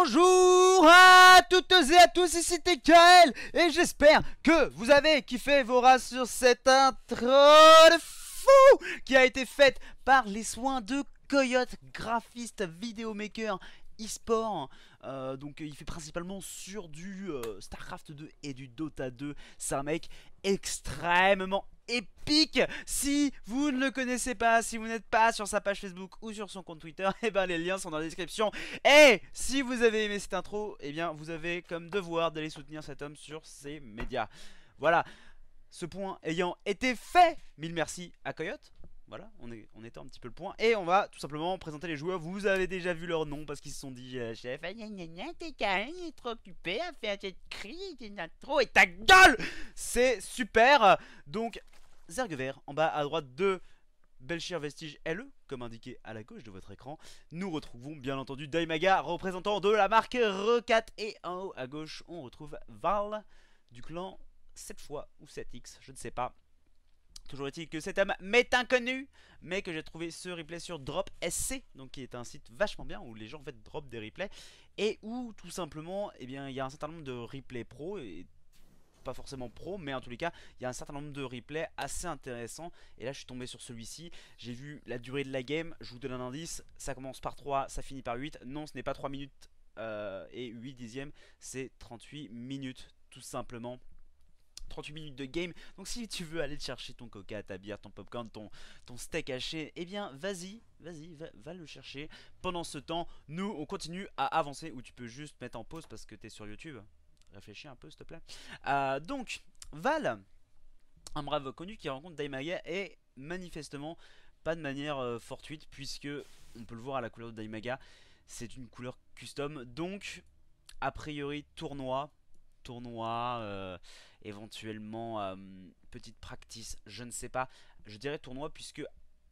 Bonjour à toutes et à tous, ici TKL et j'espère que vous avez kiffé vos races sur cette intro de fou qui a été faite par les soins de Coyote, graphiste, vidéomaker, e-sport. Donc il fait principalement sur du Starcraft 2 et du Dota 2. C'est un mec extrêmement épique. Si vous ne le connaissez pas, si vous n'êtes pas sur sa page Facebook ou sur son compte Twitter, et ben les liens sont dans la description. Et si vous avez aimé cette intro, et bien vous avez comme devoir d'aller soutenir cet homme sur ses médias. Voilà, ce point ayant été fait, mille merci à Coyote. Voilà, on étend un petit peu le point. Et on va tout simplement présenter les joueurs. Vous avez déjà vu leur nom parce qu'ils se sont dit chef, TKL il est trop occupé à faire cette cri, une intro et ta gueule. C'est super. Donc Zergver en bas à droite de Belchir Vestige LE, comme indiqué à la gauche de votre écran. Nous retrouvons bien entendu Daimaga, représentant de la marque Recat. Et en haut à gauche, on retrouve Val du clan 7 fois ou 7X, je ne sais pas. Toujours est-il que cet homme m'est inconnu, mais que j'ai trouvé ce replay sur Drop SC, donc qui est un site vachement bien où les gens en fait drop des replays et où tout simplement, eh bien, il y a un certain nombre de replays pro et pas forcément pro, mais en tous les cas, il y a un certain nombre de replays assez intéressants. Et là, je suis tombé sur celui-ci. J'ai vu la durée de la game. Je vous donne un indice. Ça commence par 3, ça finit par 8. Non, ce n'est pas 3 minutes et 8 dixièmes, c'est 38 minutes, tout simplement. 38 minutes de game. Donc si tu veux aller te chercher ton coca, ta bière, ton popcorn, ton steak haché, eh bien vas-y, va le chercher. Pendant ce temps, nous on continue à avancer, ou tu peux juste mettre en pause parce que t'es sur YouTube. Réfléchis un peu s'il te plaît. Donc Val, un brave connu qui rencontre Daimaga, et manifestement pas de manière fortuite, puisque on peut le voir à la couleur de Daimaga, c'est une couleur custom. Donc a priori tournoi, éventuellement petite practice, je ne sais pas. Je dirais tournoi puisque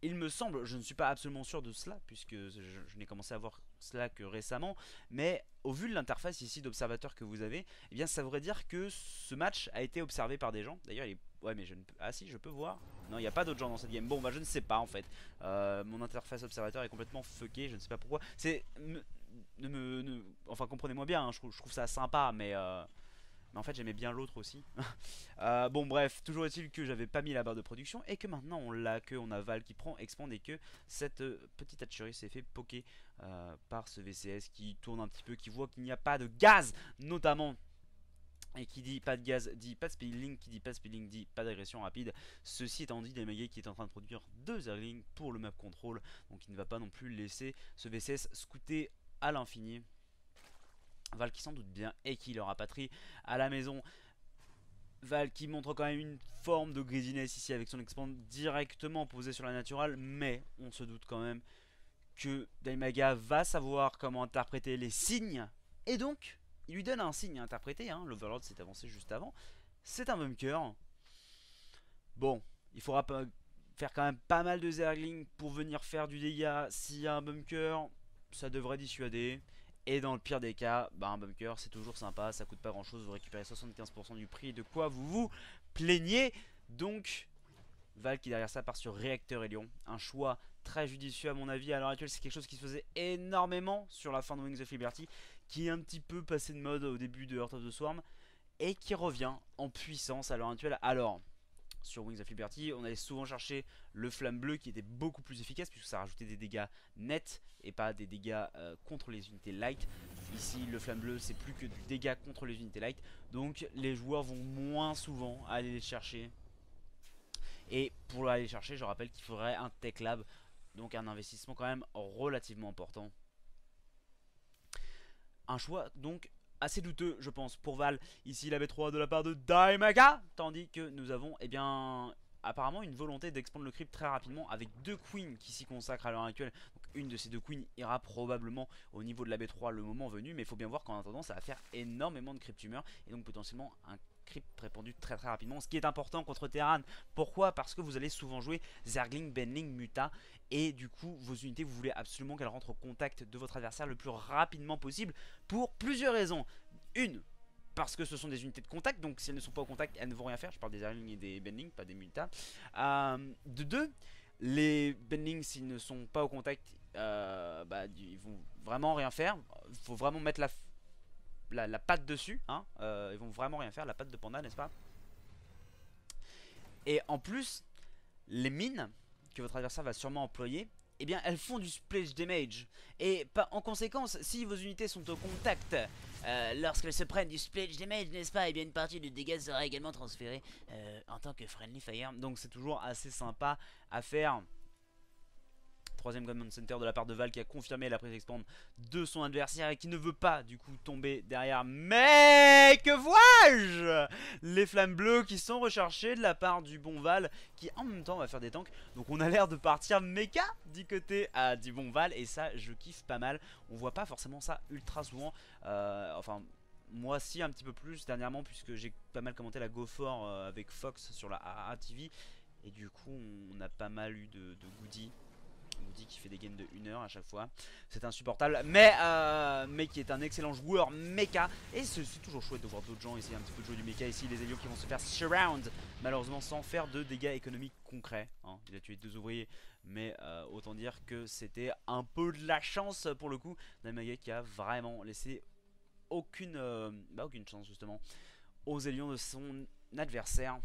il me semble, je ne suis pas absolument sûr de cela puisque je n'ai commencé à voir cela que récemment, mais au vu de l'interface ici d'observateur que vous avez, eh bien ça voudrait dire que ce match a été observé par des gens. D'ailleurs il est... Ouais mais je ne peux... Ah si, je peux voir. Non, il n'y a pas d'autres gens dans cette game. Bon bah je ne sais pas en fait. Mon interface observateur est complètement fucké, je ne sais pas pourquoi. C'est... Enfin comprenez-moi bien, hein, je trouve ça sympa, mais en fait j'aimais bien l'autre aussi. Bon bref, toujours est-il que j'avais pas mis la barre de production et que maintenant on l'a, que on a Val qui prend, expand, et que cette petite hatchery s'est fait poker par ce VCS qui tourne un petit peu, qui voit qu'il n'y a pas de gaz notamment. Et qui dit pas de gaz dit pas de speedling, qui dit pas de speedling dit pas d'agression rapide. Ceci étant dit, Daimaga qui est en train de produire 2 Zerglings pour le map control, donc il ne va pas non plus laisser ce VCS scouter à l'infini. Val qui s'en doute bien et qui le rapatrie à la maison. Val qui montre quand même une forme de greediness ici avec son expand directement posé sur la naturale, mais on se doute quand même que Daimaga va savoir comment interpréter les signes, et donc il lui donne un signe à interpréter, hein. L'Overlord s'est avancé juste avant, c'est un bunker. Bon, il faudra faire quand même pas mal de Zerglings pour venir faire du dégât. S'il y a un bunker, ça devrait dissuader. Et dans le pire des cas, bah un bunker c'est toujours sympa, ça coûte pas grand chose, vous récupérez 75% du prix, de quoi vous vous plaignez. Donc Val qui derrière ça part sur Réacteur Hélion, un choix très judicieux à mon avis. À l'heure actuelle c'est quelque chose qui se faisait énormément sur la fin de Wings of Liberty, qui est un petit peu passé de mode au début de Heart of the Swarm, et qui revient en puissance à l'heure actuelle. Alors sur Wings of Liberty, on allait souvent chercher le flamme bleu qui était beaucoup plus efficace puisque ça rajoutait des dégâts nets et pas des dégâts contre les unités light. Ici, le flamme bleu, c'est plus que du dégât contre les unités light. Donc, les joueurs vont moins souvent aller les chercher. Et pour aller les chercher, je rappelle qu'il faudrait un Tech Lab. Donc, un investissement quand même relativement important. Un choix donc assez douteux je pense pour Val. Ici la B3 de la part de Daimaga, tandis que nous avons apparemment une volonté d'expandre le crypt très rapidement avec 2 queens qui s'y consacrent à l'heure actuelle. Donc une de ces 2 queens ira probablement au niveau de la B3 le moment venu, mais il faut bien voir qu'en attendant ça va faire énormément de crypt tumeurs et donc potentiellement un crypt répandu très rapidement, ce qui est important contre Terran. Pourquoi? Parce que vous allez souvent jouer Zergling, Benling, Muta, et du coup vos unités vous voulez absolument qu'elles rentrent au contact de votre adversaire le plus rapidement possible pour plusieurs raisons. Une, parce que ce sont des unités de contact, donc si elles ne sont pas au contact elles ne vont rien faire. Je parle des Zerglings et des Benling, pas des Muta. De deux, les Benling s'ils ne sont pas au contact ils vont vraiment rien faire. Il faut vraiment mettre la patte dessus, hein. Ils vont vraiment rien faire, la patte de panda, n'est-ce pas? Et en plus, les mines que votre adversaire va sûrement employer, eh bien elles font du splash damage. Et en conséquence, si vos unités sont au contact lorsqu'elles se prennent du splash damage, n'est-ce pas, et bien une partie du dégât sera également transférée en tant que friendly fire. Donc c'est toujours assez sympa à faire. Troisième command center de la part de Val qui a confirmé la prise expand de son adversaire et qui ne veut pas du coup tomber derrière. Mais que vois-je? Les flammes bleues qui sont recherchées de la part du bon Val qui en même temps va faire des tanks. Donc on a l'air de partir méca du côté du bon Val et ça je kiffe pas mal. On voit pas forcément ça ultra souvent. Enfin moi si un petit peu plus dernièrement puisque j'ai pas mal commenté la Go For avec Fox sur la AA TV. Et du coup on a pas mal eu de goodies. Woody qui fait des games de 1 heure à chaque fois, c'est insupportable, mais qui est un excellent joueur mecha. Et c'est toujours chouette de voir d'autres gens essayer un petit peu de jouer du mecha ici. Les Hélios qui vont se faire surround, malheureusement sans faire de dégâts économiques concrets, hein. Il a tué 2 ouvriers, mais autant dire que c'était un peu de la chance pour le coup. Daimaga qui a vraiment laissé aucune chance justement aux Hélions de son adversaire.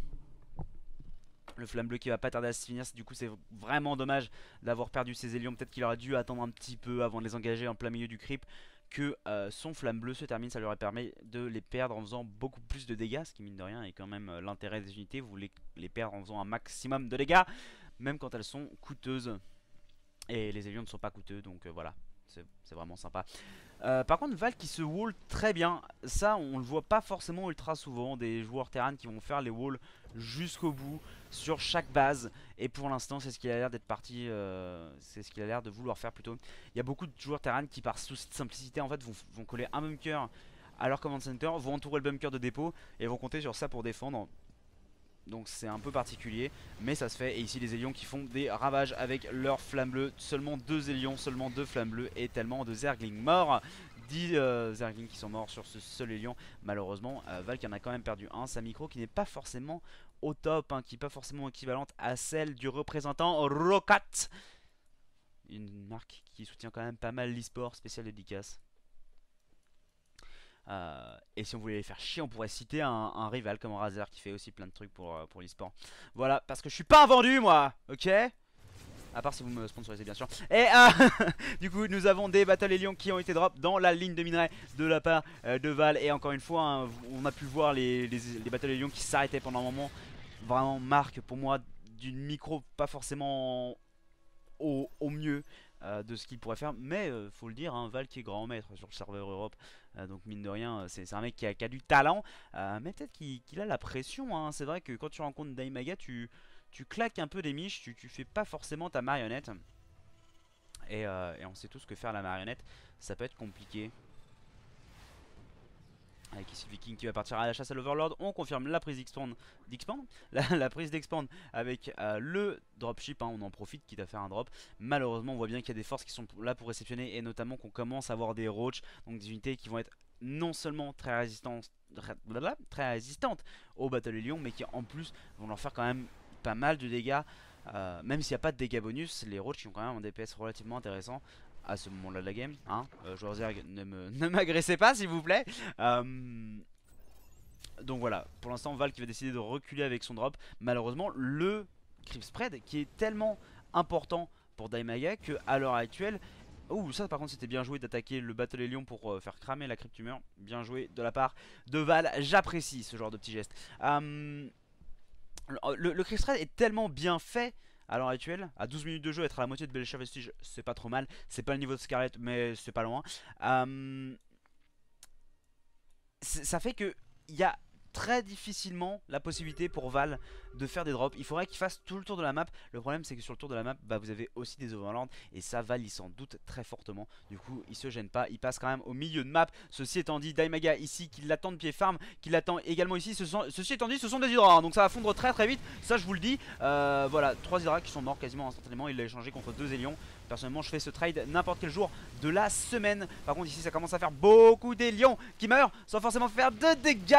Le flamme bleu qui va pas tarder à se finir, du coup c'est vraiment dommage d'avoir perdu ses Hélions. Peut-être qu'il aurait dû attendre un petit peu avant de les engager en plein milieu du creep, que son flamme bleu se termine. Ça lui aurait permis de les perdre en faisant beaucoup plus de dégâts, ce qui mine de rien est quand même l'intérêt des unités. Vous voulez les perdre en faisant un maximum de dégâts, même quand elles sont coûteuses. Et les Hélions ne sont pas coûteux, donc voilà, c'est vraiment sympa. Par contre Val qui se wall très bien, ça on le voit pas forcément ultra souvent, des joueurs terrain qui vont faire les walls jusqu'au bout sur chaque base. Et pour l'instant c'est ce qu'il a l'air d'être parti, c'est ce qu'il a l'air de vouloir faire plutôt. Il y a beaucoup de joueurs terrain qui par souci de simplicité en fait vont coller un bunker à leur command center, vont entourer le bunker de dépôt et vont compter sur ça pour défendre. Donc c'est un peu particulier, mais ça se fait. Et ici les Hélions qui font des ravages avec leur flamme bleue. Seulement 2 Hélions, seulement 2 flammes bleues et tellement de Zerglings morts. 10 Zerglings qui sont morts sur ce seul Hélion. Malheureusement Val qui en a quand même perdu un. Sa micro qui n'est pas forcément au top, hein, qui n'est pas forcément équivalente à celle du représentant Rokat. Une marque qui soutient quand même pas mal l'e-sport, spécial dédicace. Et si on voulait les faire chier, on pourrait citer un rival comme Razer qui fait aussi plein de trucs pour l'e-sport. Voilà, parce que je suis pas un vendu moi, ok? À part si vous me sponsorisez bien sûr. Et du coup nous avons des Battle Hélions qui ont été drop dans la ligne de minerai de la part de Val. Et encore une fois hein, on a pu voir les Battle Hélions qui s'arrêtaient pendant un moment. Vraiment marque pour moi d'une micro pas forcément au mieux de ce qu'il pourrait faire. Mais faut le dire, hein, Val qui est grand maître sur le serveur Europe. Donc mine de rien c'est un mec qui a du talent. Mais peut-être qu'il a la pression, hein. C'est vrai que quand tu rencontres Daimaga tu claques un peu des miches, tu fais pas forcément ta marionnette. Et on sait tous que faire la marionnette ça peut être compliqué. Avec ici le Viking qui va partir à la chasse à l'Overlord. On confirme la prise d'expand, la prise d'expand avec le dropship, hein, on en profite quitte à faire un drop. Malheureusement on voit bien qu'il y a des forces qui sont là pour réceptionner. Et notamment qu'on commence à avoir des roach, donc des unités qui vont être non seulement très résistantes au Battle Hélion, mais qui en plus vont leur faire quand même pas mal de dégâts. Même s'il n'y a pas de dégâts bonus, les roach qui ont quand même un DPS relativement intéressant à ce moment là de la game, hein. Joueur Zerg, ne m'agressez pas s'il vous plaît. Donc voilà, pour l'instant Val qui va décider de reculer avec son drop. Malheureusement le creep spread qui est tellement important pour Daimaga que à l'heure actuelle. Ouh, ça par contre c'était bien joué d'attaquer le Battle Hélion pour faire cramer la cryptumeur. Bien joué de la part de Val, j'apprécie ce genre de petit geste. Le creep spread est tellement bien fait à l'heure actuelle. À 12 minutes de jeu, être à la moitié de Belcher Vestige, c'est pas trop mal. C'est pas le niveau de Scarlet, mais c'est pas loin. Ça fait que il y a très difficilement la possibilité pour Val de faire des drops. Il faudrait qu'il fasse tout le tour de la map. Le problème c'est que sur le tour de la map vous avez aussi des overlords. Et ça Val il s'en doute très fortement. Du coup il se gêne pas, il passe quand même au milieu de map. Ceci étant dit, Daimaga ici qui l'attend de pied farm, qui l'attend également ici. Ceci étant dit ce sont des hydras, hein, donc ça va fondre très vite. Ça je vous le dis. Voilà, 3 hydras qui sont morts quasiment instantanément. Il l'a échangé contre 2 Hélions. Personnellement je fais ce trade n'importe quel jour de la semaine. Par contre ici ça commence à faire beaucoup d'Hélions qui meurent sans forcément faire de dégâts.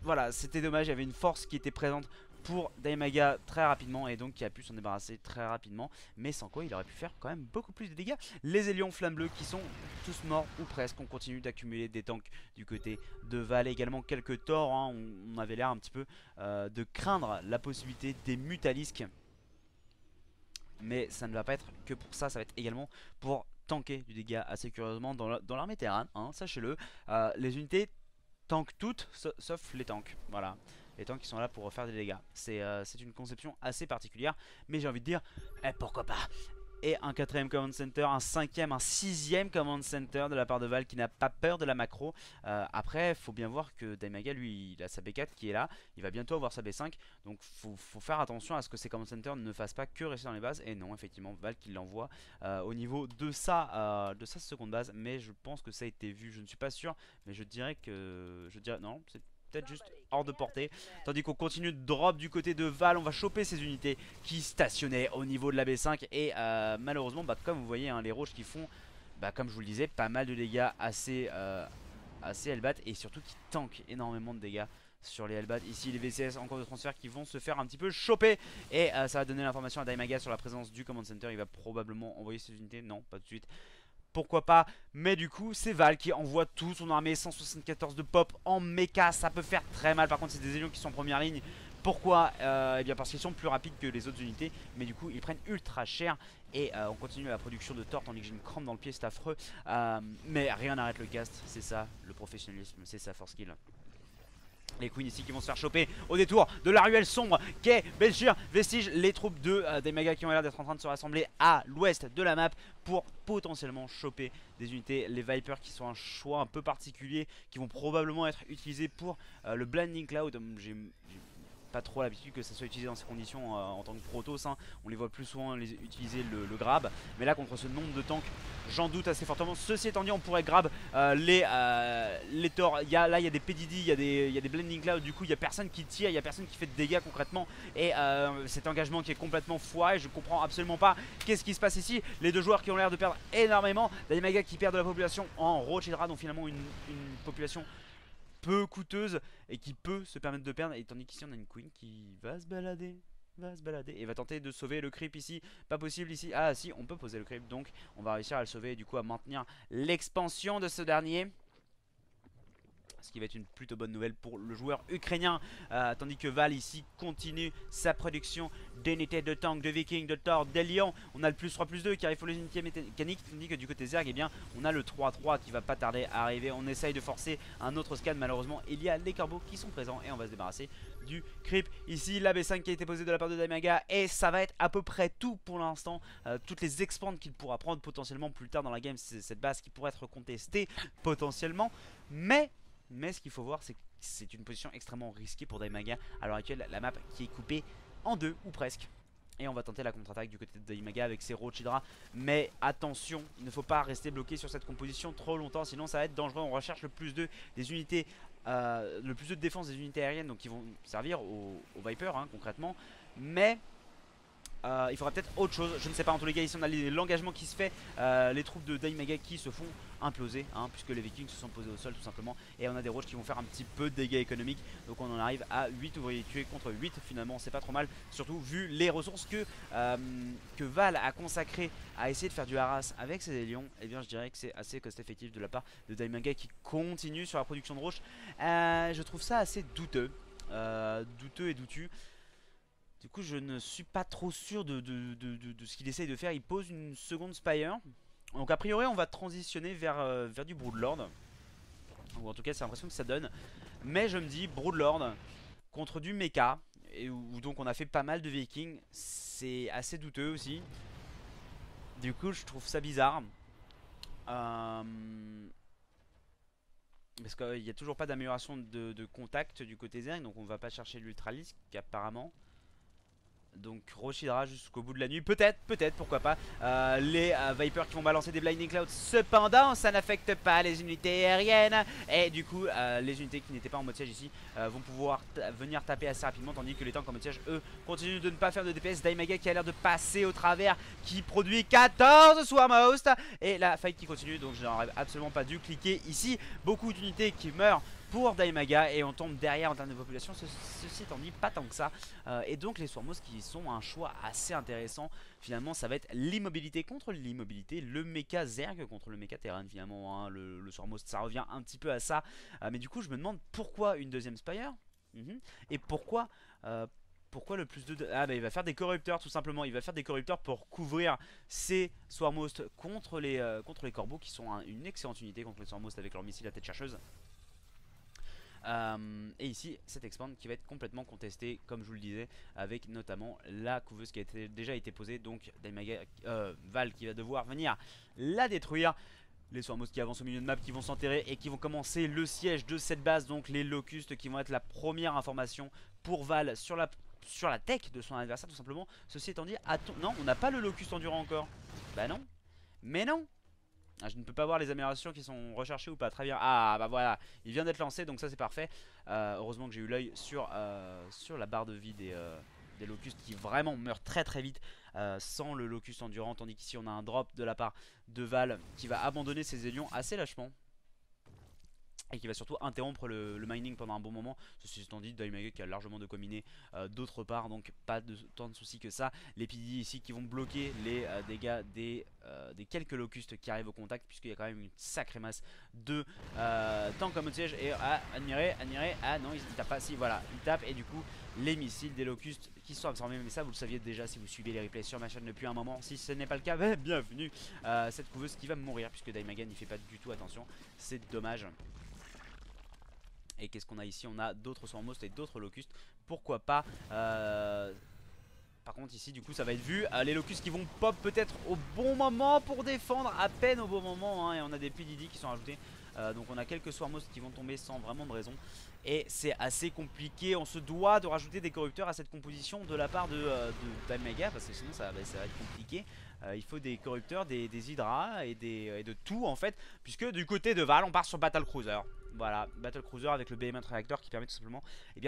Voilà, c'était dommage, il y avait une force qui était présente pour Daimaga très rapidement, et donc qui a pu s'en débarrasser très rapidement, mais sans quoi il aurait pu faire quand même beaucoup plus de dégâts. Les Hélions Flammes Bleues qui sont tous morts ou presque. On continue d'accumuler des tanks du côté de Val, également quelques torts, hein. On avait l'air un petit peu de craindre la possibilité des Mutalisques, mais ça ne va pas être que pour ça, ça va être également pour tanker du dégât assez curieusement dans l'armée Terran, hein, sachez-le. Les unités tankent toutes sauf les tanks, voilà. Les tanks qui sont là pour faire des dégâts. C'est une conception assez particulière, mais j'ai envie de dire, pourquoi pas. Et un 4ème command center, un 5ème, un 6ème command center de la part de Val qui n'a pas peur de la macro. Après, faut bien voir que Daimaga, lui, il a sa B4 qui est là. Il va bientôt avoir sa B5. Donc, faut faire attention à ce que ces command centers ne fassent pas que rester dans les bases. Et non, effectivement, Val qui l'envoie au niveau de sa seconde base. Mais je pense que ça a été vu. Je ne suis pas sûr, mais je dirais non, c'est peut-être juste hors de portée. Tandis qu'on continue de drop du côté de Val. On va choper ces unités qui stationnaient au niveau de la B5. Et malheureusement, comme vous voyez, hein, les roches qui font, comme je vous le disais, pas mal de dégâts assez Hellbat. Et surtout qui tankent énormément de dégâts sur les Hellbat. Ici les VCS encore de transfert qui vont se faire un petit peu choper. Et ça va donner l'information à Daimaga sur la présence du command center. Il va probablement envoyer ses unités. Non, pas tout de suite. Pourquoi pas, mais du coup c'est Val qui envoie tout son armée, 174 de pop en mecha, ça peut faire très mal. Par contre c'est des Hélions qui sont en première ligne. Pourquoi eh bien parce qu'ils sont plus rapides que les autres unités, mais du coup ils prennent ultra cher. Et on continue la production de torts tandis que j'ai une crampe dans le pied, c'est affreux. Mais rien n'arrête le cast, c'est ça le professionnalisme, c'est ça force kill. Les queens ici qui vont se faire choper au détour de la ruelle sombre qu'est Belchir Vestige. Les troupes de Daimaga qui ont l'air d'être en train de se rassembler à l'ouest de la map pour potentiellement choper des unités. Les Vipers qui sont un choix un peu particulier, qui vont probablement être utilisés pour le Blinding Cloud. J'ai pas trop l'habitude que ça soit utilisé dans ces conditions en tant que Protoss, hein. On les voit plus souvent utiliser le grab, mais là contre ce nombre de tanks j'en doute assez fortement. Ceci étant dit, on pourrait grab les torts. Là il y a des PDD, il y a des Blending Cloud. Du coup il y a personne qui tire, il y a personne qui fait de dégâts concrètement. Et cet engagement qui est complètement foiré. Je comprends absolument pas qu'est-ce qui se passe ici. Les deux joueurs qui ont l'air de perdre énormément. Daimaga qui perd de la population en Roach Hydra, donc finalement une population peu coûteuse et qui peut se permettre de perdre. Et tandis qu'ici on a une queen qui va se balader et va tenter de sauver le creep ici. Pas possible ici. Ah si, on peut poser le creep, donc on va réussir à le sauver et du coup à maintenir l'expansion de ce dernier, ce qui va être une plutôt bonne nouvelle pour le joueur ukrainien. Tandis que Val ici continue sa production d'unités de tanks, de vikings, de Thor, d'Hélions. On a le plus 3/2 qui arrive pour les unités mécaniques. Tandis que du côté Zerg, eh bien, on a le 3/3 qui va pas tarder à arriver. On essaye de forcer un autre scan. Malheureusement, il y a les corbeaux qui sont présents et on va se débarrasser du creep. Ici, la B5 qui a été posée de la part de Daimaga. Et ça va être à peu près tout pour l'instant. Toutes les expands qu'il pourra prendre potentiellement plus tard dans la game. C'est cette base qui pourrait être contestée potentiellement. Mais ce qu'il faut voir, c'est que c'est une position extrêmement risquée pour Daimaga. À l'heure actuelle, la map qui est coupée en deux ou presque. Et on va tenter la contre-attaque du côté de Daimaga avec ses Roach Hydra. Mais attention, il ne faut pas rester bloqué sur cette composition trop longtemps, sinon ça va être dangereux. On recherche le plus 2 des unités, le plus 2 de défense des unités aériennes, donc qui vont servir aux Vipers, hein, concrètement. Mais il faudra peut-être autre chose, je ne sais pas. En tous les cas, ici on a l'engagement qui se fait, les troupes de Daimaga qui se font imploser, hein, puisque les Vikings se sont posés au sol tout simplement. Et on a des Roach qui vont faire un petit peu de dégâts économiques. Donc on en arrive à 8 ouvriers tués contre 8. Finalement c'est pas trop mal, surtout vu les ressources que Val a consacrées à essayer de faire du harass avec ses Hélions. Et bien je dirais que c'est assez cost effectif de la part de Daimaga qui continue sur la production de Roach. Je trouve ça assez douteux, douteux et doutu. Du coup je ne suis pas trop sûr de ce qu'il essaye de faire. Il pose une seconde Spire. Donc a priori on va transitionner vers du Broodlord. Ou en tout cas c'est l'impression que ça donne. Mais je me dis Broodlord contre du mecha, où donc on a fait pas mal de Vikings, c'est assez douteux aussi. Du coup je trouve ça bizarre. Parce qu'il n'y a toujours pas d'amélioration de contact du côté Zerg. Donc on va pas chercher l'Ultralisk apparemment. Donc Roach Hydra jusqu'au bout de la nuit. Peut-être, pourquoi pas. Les Vipers qui vont balancer des Blinding Clouds. Cependant, ça n'affecte pas les unités aériennes. Et du coup, les unités qui n'étaient pas en mode siège ici vont pouvoir venir taper assez rapidement. Tandis que les tanks en mode siège, eux, continuent de ne pas faire de DPS. Daimaga qui a l'air de passer au travers, qui produit 14 Swarmhost. Et la fight qui continue. Donc je n'aurais absolument pas dû cliquer ici. Beaucoup d'unités qui meurent pour Daimaga et on tombe derrière en termes de population. Ceci étant dit, pas tant que ça. Et donc les Swarmos qui sont un choix assez intéressant. Finalement, ça va être l'immobilité contre l'immobilité, le mecha Zerg contre le mecha Terran. Finalement, hein, le Swarmos, ça revient un petit peu à ça. Mais du coup, je me demande pourquoi une deuxième Spire et pourquoi le plus de... Ah bah il va faire des corrupteurs tout simplement. Il va faire des corrupteurs pour couvrir ses Swarmos contre les corbeaux qui sont une excellente unité contre les Swarmos avec leur missile à tête chercheuse. Et ici cette expand qui va être complètement contestée comme je vous le disais, avec notamment la couveuse qui a déjà été posée. Donc Val qui va devoir venir la détruire. Les Swarmos qui avancent au milieu de map, qui vont s'enterrer et qui vont commencer le siège de cette base. Donc les locustes qui vont être la première information pour Val sur la tech de son adversaire tout simplement. Ceci étant dit, non, on n'a pas le locust endurant encore. Bah non, mais non. Ah, je ne peux pas voir les améliorations qui sont recherchées ou pas. Très bien. Ah bah voilà, il vient d'être lancé, donc ça c'est parfait. Heureusement que j'ai eu l'œil sur la barre de vie des locustes qui vraiment meurent très très vite sans le locust endurant. Tandis qu'ici on a un drop de la part de Val qui va abandonner ses élions assez lâchement. Et qui va surtout interrompre le mining pendant un bon moment. Ceci étant dit, Daimaga qui a largement de quoi miner d'autre part, donc pas tant de soucis que ça. Les PD ici qui vont bloquer les dégâts des quelques locustes qui arrivent au contact, puisqu'il y a quand même une sacrée masse de tanks comme au siège. Et admirer, ah non il tape pas, si voilà, il tape et du coup les missiles des locustes qui sont absorbés. Mais ça vous le saviez déjà si vous suivez les replays sur ma chaîne depuis un moment. Si ce n'est pas le cas, bienvenue. Cette couveuse qui va mourir puisque Daimaga n'y fait pas du tout attention, c'est dommage. Et qu'est-ce qu'on a ici? On a d'autres Swarmos et d'autres locustes. Pourquoi pas Par contre ici du coup ça va être vu. Les locustes qui vont pop peut-être au bon moment pour défendre. À peine au bon moment hein. Et on a des PDD qui sont rajoutés. Donc on a quelques Swarmos qui vont tomber sans vraiment de raison. Et c'est assez compliqué. On se doit de rajouter des corrupteurs à cette composition de la part de Daimaga, parce que sinon ça va être compliqué. Il faut des corrupteurs, des hydras et de tout en fait. Puisque du côté de Val on part sur Battle Cruiser. Voilà, Battle Cruiser avec le Behemoth Reactor qui permet tout simplement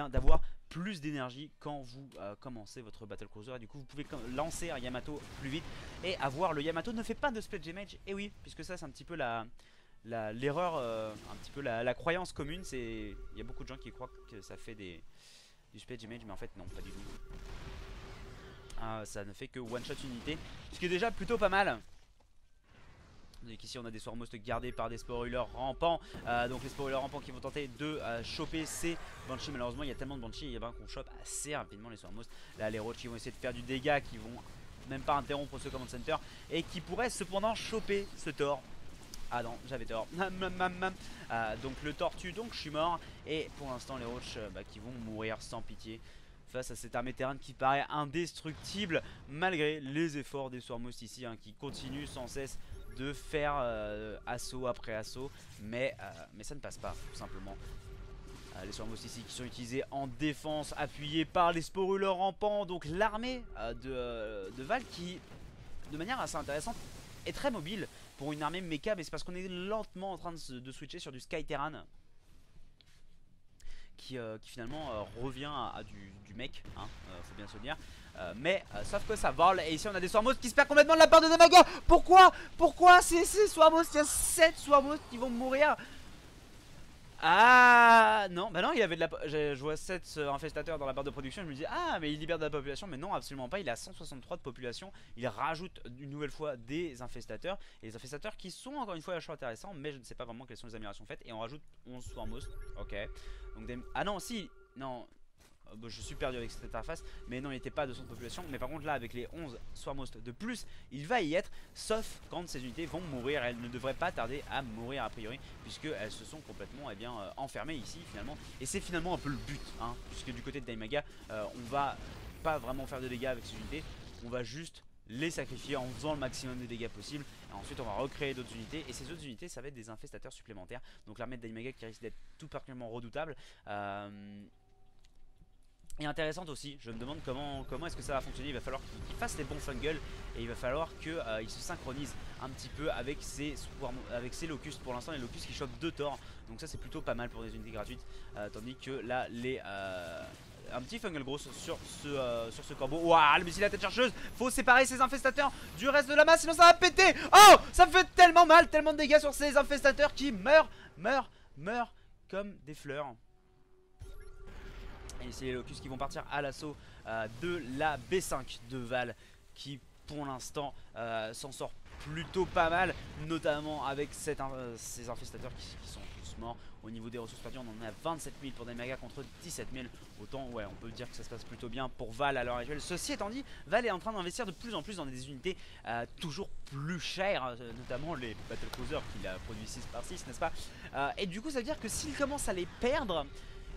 d'avoir plus d'énergie quand vous commencez votre Battle Cruiser. Et du coup vous pouvez lancer un Yamato plus vite et avoir le Yamato ne fait pas de split damage. Et oui, puisque ça c'est un petit peu l'erreur, un petit peu la croyance commune. Il y a beaucoup de gens qui croient que ça fait du split damage, mais en fait non, pas du tout. Ça ne fait que one shot unité, ce qui est déjà plutôt pas mal. Donc ici on a des Swarmos gardés par des spoilers rampants. Donc les spoilers rampants qui vont tenter de choper ces Banshee. Malheureusement il y a tellement de Banshee, il y a bien qu'on chope assez rapidement les Swarmos. Là les Roach qui vont essayer de faire du dégât, qui vont même pas interrompre ce command center et qui pourraient cependant choper ce Thor. Ah non, j'avais tort. Donc le Thor tue, donc je suis mort. Et pour l'instant les Roach qui vont mourir sans pitié face à cette armée terrain qui paraît indestructible malgré les efforts des Swarmos ici hein, qui continuent sans cesse de faire assaut après assaut, mais ça ne passe pas tout simplement. Les Swarmos ici qui sont utilisés en défense, appuyés par les sporuleurs rampants. Donc l'armée de Val qui, de manière assez intéressante, est très mobile pour une armée mecha, mais c'est parce qu'on est lentement en train de switcher sur du Sky Terran qui finalement revient à du mec, hein, faut bien se le dire. Mais sauf que ça vole. Et ici on a des Swarmos qui se perdent complètement de la part de Daimaga. Pourquoi ces Swarmos? Il y a 7 Swarmos qui vont mourir. Ah non, bah non, il avait de la... Je vois 7 infestateurs dans la barre de production. Je me dis ah mais il libère de la population. Mais non, absolument pas, il a 163 de population. Il rajoute une nouvelle fois des infestateurs. Et les infestateurs qui sont encore une fois un choix intéressant. Mais je ne sais pas vraiment quelles sont les améliorations faites. Et on rajoute 11 Swarmos. Ok. Donc ah non si, non, je suis perdu avec cette interface. Mais non, il n'était pas à 200 de population. Mais par contre là avec les 11 Swarmos de plus, il va y être. Sauf quand ces unités vont mourir. Elles ne devraient pas tarder à mourir a priori, puisqu'elles se sont complètement enfermées ici finalement. Et c'est finalement un peu le but hein, puisque du côté de Daimaga on va pas vraiment faire de dégâts avec ces unités. On va juste les sacrifier en faisant le maximum de dégâts possible. Et ensuite on va recréer d'autres unités. Et ces autres unités ça va être des infestateurs supplémentaires. Donc l'armée de Daimaga qui risque d'être tout particulièrement redoutable et intéressante aussi. Je me demande comment est-ce que ça va fonctionner. Il va falloir qu'il fasse les bons fungles. Et il va falloir qu'il se synchronise un petit peu avec ses locustes. Pour l'instant les locustes qui chopent 2 Thor. Donc ça c'est plutôt pas mal pour des unités gratuites. Tandis que là un petit fungal gross sur ce corbeau. Waouh, le missile à tête chercheuse. Faut séparer ces infestateurs du reste de la masse, sinon ça va péter. Oh, ça me fait tellement mal, tellement de dégâts sur ces infestateurs qui meurent comme des fleurs. Et c'est les Locust qui vont partir à l'assaut de la B5 de Val, qui pour l'instant s'en sort plutôt pas mal, notamment avec ces infestateurs qui sont tous morts. Au niveau des ressources perdues, on en est à 27 000 pour Daimaga contre 17 000. Autant, ouais, on peut dire que ça se passe plutôt bien pour Val à l'heure actuelle. Ceci étant dit, Val est en train d'investir de plus en plus dans des unités toujours plus chères, notamment les Battlecruisers qu'il a produit 6 par 6, n'est-ce pas? Et du coup, ça veut dire que s'il commence à les perdre,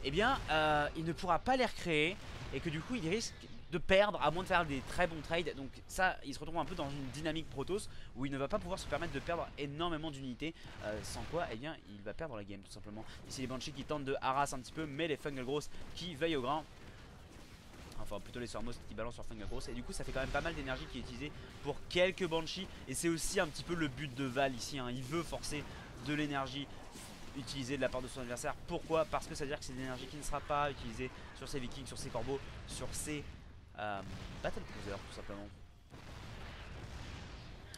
eh bien, il ne pourra pas les recréer, et que du coup, il risque de perdre à moins de faire des très bons trades. Donc ça, il se retrouve un peu dans une dynamique Protoss où il ne va pas pouvoir se permettre de perdre énormément d'unités, sans quoi, eh bien, il va perdre la game tout simplement. Ici les Banshees qui tentent de harass un petit peu, mais les Fungal Growth qui veillent au grain. Enfin plutôt les Swarmos qui balancent sur Fungal Growth. Et du coup ça fait quand même pas mal d'énergie qui est utilisée pour quelques Banshees. Et c'est aussi un petit peu le but de Val ici, hein. Il veut forcer de l'énergie utilisée de la part de son adversaire. Pourquoi? Parce que ça veut dire que c'est de l'énergie qui ne sera pas utilisée sur ses Vikings, sur ses Corbeaux, sur ses Battlecruiser tout simplement.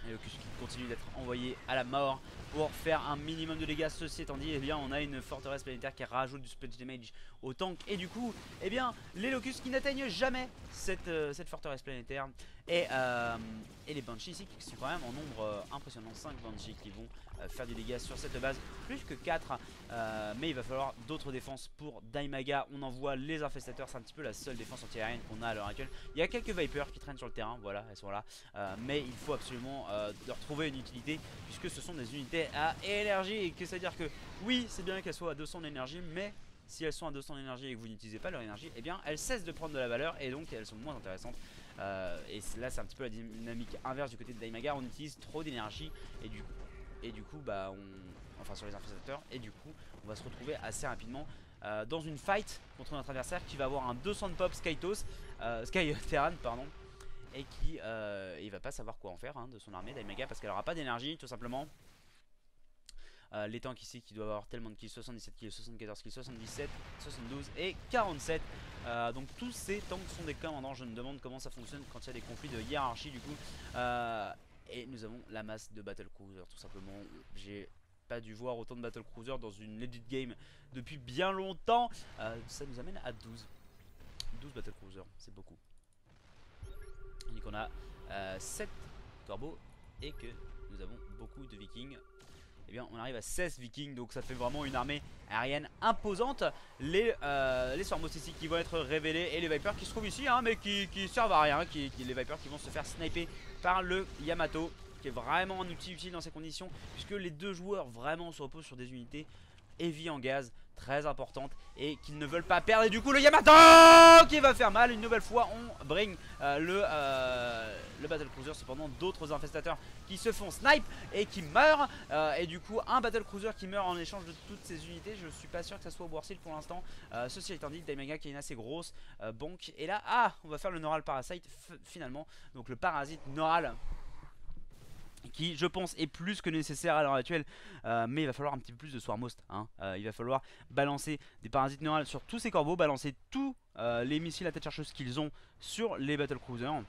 Et Locust qui continue d'être envoyé à la mort pour faire un minimum de dégâts. Ceci étant dit, eh bien, on a une forteresse planétaire qui rajoute du splash damage au tank. Et du coup, eh bien, les Locust qui n'atteignent jamais cette forteresse planétaire. Et les Banshees ici qui sont quand même en nombre impressionnant. 5 Banshees qui vont faire du dégâts sur cette base. Plus que 4. Mais il va falloir d'autres défenses pour Daimaga. On envoie les infestateurs. C'est un petit peu la seule défense anti-aérienne qu'on a à l'heure actuelle. Il y a quelques Vipers qui traînent sur le terrain. Voilà, elles sont là. Mais il faut absolument leur trouver une utilité, puisque ce sont des unités à énergie. Et que ça veut dire que oui, c'est bien qu'elles soient à 200 d'énergie, mais si elles sont à 200 d'énergie et que vous n'utilisez pas leur énergie, eh bien elles cessent de prendre de la valeur et donc elles sont moins intéressantes. Et là c'est un petit peu la dynamique inverse du côté de Daimaga. On utilise trop d'énergie et du coup bah enfin sur les infestateurs, et du coup on va se retrouver assez rapidement dans une fight contre notre adversaire qui va avoir un 200 de pop Skyteran pardon, et qui il va pas savoir quoi en faire de son armée Daimaga, parce qu'elle aura pas d'énergie tout simplement. Les tanks ici qui doivent avoir tellement de kills, 77 kills, 74 kills, 77, 72 et 47. Donc tous ces tanks sont des commandants. Je me demande comment ça fonctionne quand il y a des conflits de hiérarchie du coup. Et nous avons la masse de Battlecruiser tout simplement. J'ai pas dû voir autant de Battlecruiser dans une edit game depuis bien longtemps. Ça nous amène à 12 Battlecruiser, c'est beaucoup. On dit qu'on a 7 corbeaux et que nous avons beaucoup de vikings. Eh bien on arrive à 16 vikings, donc ça fait vraiment une armée aérienne imposante. Les Swarmos ici qui vont être révélés, et les Vipers qui se trouvent ici mais qui servent à rien, les Vipers qui vont se faire sniper par le Yamato, qui est vraiment un outil utile dans ces conditions, puisque les deux joueurs vraiment se reposent sur des unités heavy en gaz très importante et qu'ils ne veulent pas perdre. Et du coup le Yamato qui va faire mal une nouvelle fois. On bring le Battlecruiser. Cependant d'autres infestateurs qui se font snipe et qui meurent, et du coup un Battlecruiser qui meurt en échange de toutes ces unités. Je suis pas sûr que ça soit worth it pour l'instant. Ceci étant dit, Daimaga qui a une assez grosse banque, et là on va faire le Neural Parasite finalement. Donc le parasite Neural qui je pense est plus que nécessaire à l'heure actuelle, mais il va falloir un petit peu plus de Swarmost, il va falloir balancer des parasites neurales sur tous ces corbeaux, balancer tous les missiles à tête chercheuse qu'ils ont sur les Battlecruisers,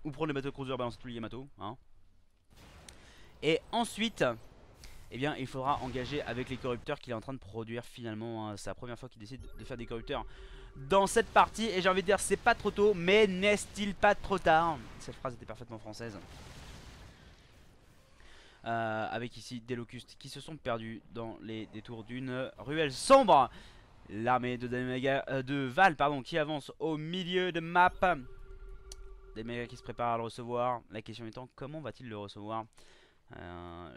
ou prendre les Battlecruisers, balancer tous les Yamato, et ensuite eh bien il faudra engager avec les corrupteurs qu'il est en train de produire finalement. C'est la première fois qu'il décide de faire des corrupteurs dans cette partie, et j'ai envie de dire c'est pas trop tôt, mais n'est-il pas trop tard? Cette phrase était parfaitement française. Avec ici des Locust qui se sont perdus dans les détours d'une ruelle sombre. L'armée de de Val pardon, qui avance au milieu de map. Daimaga qui se prépare à le recevoir. La question étant comment va-t-il le recevoir?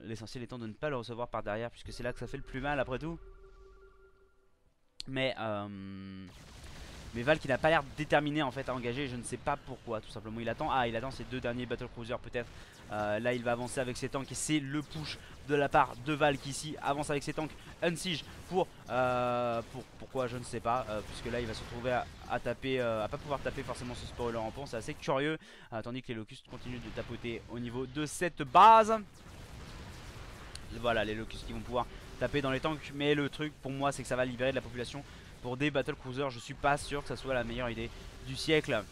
L'essentiel étant de ne pas le recevoir par derrière, puisque c'est là que ça fait le plus mal après tout. Mais Val qui n'a pas l'air déterminé en fait à engager, je ne sais pas pourquoi, tout simplement il attend ses deux derniers Battlecruisers peut-être. Là il va avancer avec ses tanks, et c'est le push de la part de Val qui ici avance avec ses tanks Unsiege pourquoi je ne sais pas, puisque là il va se retrouver à taper, à pas pouvoir taper forcément ce spoiler en pont, c'est assez curieux, tandis que les Locust continuent de tapoter au niveau de cette base. Voilà les Locust qui vont pouvoir taper dans les tanks, mais le truc pour moi c'est que ça va libérer de la population. Pour des Battlecruisers, je suis pas sûr que ça soit la meilleure idée du siècle.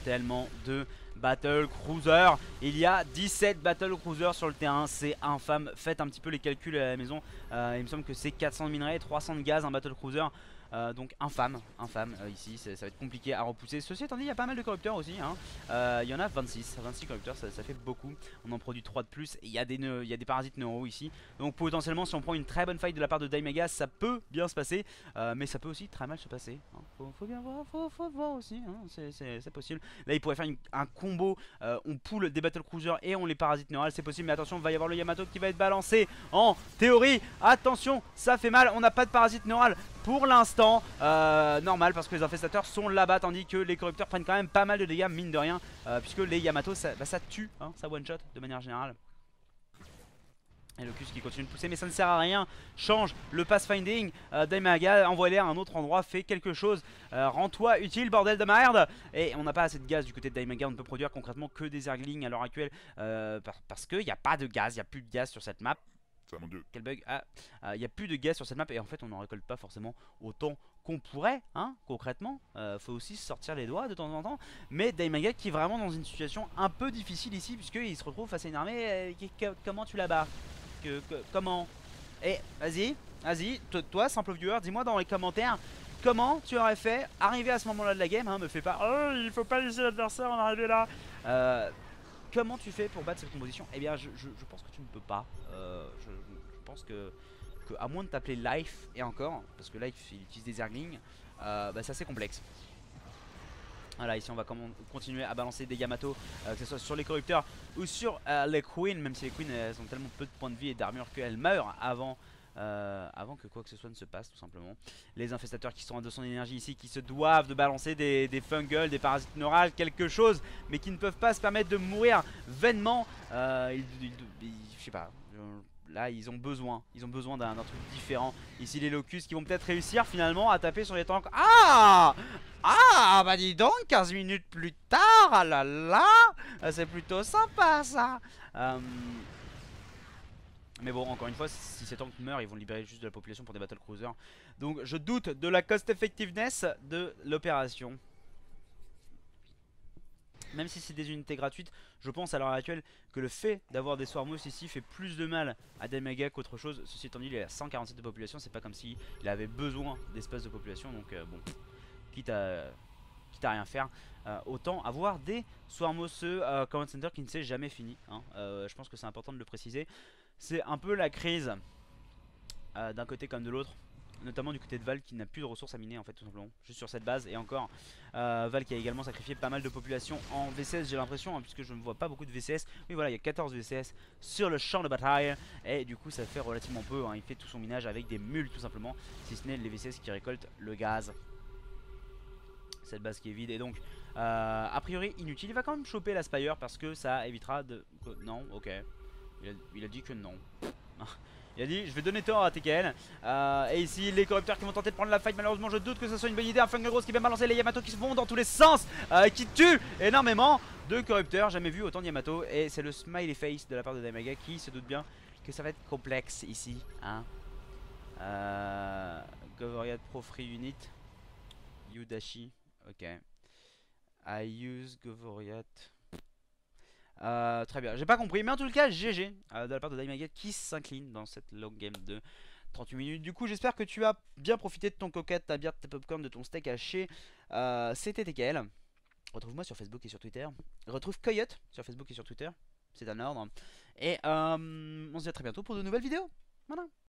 Tellement de Battle Cruiser. Il y a 17 Battle Cruiser sur le terrain, c'est infâme. Faites un petit peu les calculs à la maison. Il me semble que c'est 400 de minerais, 300 de gaz un Battle Cruiser. Donc infâme ici, ça va être compliqué à repousser. Ceci étant dit, il y a pas mal de corrupteurs aussi, hein. Il y en a 26 corrupteurs, ça fait beaucoup. On en produit 3 de plus et il y a des parasites neuro ici. Donc potentiellement si on prend une très bonne fight de la part de Daimaga, ça peut bien se passer, mais ça peut aussi très mal se passer, hein. Faut bien voir, faut voir aussi, hein. C'est possible. Là il pourrait faire un combo, on pull des Battle Cruisers et on les parasites neurales, c'est possible. Mais attention, il va y avoir le Yamato qui va être balancé en théorie. Attention, ça fait mal, on n'a pas de parasite neural pour l'instant, normal parce que les infestateurs sont là-bas, tandis que les corrupteurs prennent quand même pas mal de dégâts mine de rien, puisque les Yamato ça tue, hein, ça one shot de manière générale. Et Locus qui continue de pousser, mais ça ne sert à rien. Change le pathfinding. Daimaga, envoie-les à un autre endroit, fait quelque chose. Rends-toi utile, bordel de merde. Et on n'a pas assez de gaz du côté de Daimaga. On ne peut produire concrètement que des Zerglings à l'heure actuelle, parce qu'il n'y a pas de gaz, il n'y a plus de gaz sur cette map. Mon Dieu. Quel bug. Il n'y a plus de gaz sur cette map et en fait on n'en récolte pas forcément autant qu'on pourrait, hein, concrètement. Faut aussi se sortir les doigts de temps en temps. Mais Daimaga qui est vraiment dans une situation un peu difficile ici, puisqu'il se retrouve face à une armée. Comment tu la bats? Comment? Et vas-y, toi simple viewer, dis-moi dans les commentaires comment tu aurais fait arriver à ce moment là de la game, hein. Me fais pas, oh il faut pas laisser l'adversaire en arriver là. Comment tu fais pour battre cette composition? Eh bien je pense que tu ne peux pas. Je pense que à moins de t'appeler Life, et encore, parce que Life il utilise des Zerglings, c'est assez complexe. Voilà, ici on va continuer à balancer des Yamato, que ce soit sur les corrupteurs ou sur les Queens, même si les Queens elles ont tellement peu de points de vie et d'armure qu'elles meurent avant que quoi que ce soit ne se passe tout simplement. Les infestateurs qui sont à 200 d'énergie ici, qui se doivent de balancer des fungles, des parasites neurales, quelque chose, mais qui ne peuvent pas se permettre de mourir vainement. Je sais pas, là ils ont besoin d'un truc différent. Ici les Locus qui vont peut-être réussir finalement à taper sur les tanks. Bah dis donc, 15 minutes plus tard, ah là là, c'est plutôt sympa ça. Mais bon, encore une fois, si ces tanks meurent, ils vont libérer juste de la population pour des battle cruisers. Donc je doute de la cost effectiveness de l'opération. Même si c'est des unités gratuites, je pense à l'heure actuelle que le fait d'avoir des Swarmos ici fait plus de mal à Daimaga qu'autre chose. Ceci étant dit, il est à 147 de population, c'est pas comme s'il avait besoin d'espace de population. Donc bon, quitte à rien faire, autant avoir des Swarmos Command Center qui ne s'est jamais fini, hein. Je pense que c'est important de le préciser. C'est un peu la crise d'un côté comme de l'autre, notamment du côté de Val qui n'a plus de ressources à miner en fait tout simplement, juste sur cette base. Et encore Val qui a également sacrifié pas mal de population en VCS j'ai l'impression, hein, puisque je ne vois pas beaucoup de VCS. Oui voilà, il y a 14 VCS sur le champ de bataille et du coup ça fait relativement peu, hein. Il fait tout son minage avec des mules tout simplement, si ce n'est les VCS qui récoltent le gaz. Cette base qui est vide et donc a priori inutile. Il va quand même choper la Spire parce que ça évitera de... Non, ok. Il a dit que non. Il a dit je vais donner tort à TKL. Et ici les corrupteurs qui vont tenter de prendre la fight. Malheureusement je doute que ce soit une bonne idée. Un Fungal Rose qui va balancer les Yamato qui se vont dans tous les sens, qui tue énormément de corrupteurs. Jamais vu autant de Yamato. Et c'est le smiley face de la part de Daimaga qui se doute bien que ça va être complexe ici, hein. Govoriad Pro Free Unit Yudashi. Ok. I use Govoriat. Très bien, j'ai pas compris, mais en tout cas GG de la part de Daimaga qui s'incline dans cette long game de 38 minutes. Du coup j'espère que tu as bien profité de ton coquette, ta bière, de tes popcorn, de ton steak haché. C'était TKL. Retrouve-moi sur Facebook et sur Twitter. Retrouve Coyote sur Facebook et sur Twitter. C'est un ordre. Et on se dit à très bientôt pour de nouvelles vidéos. Voilà.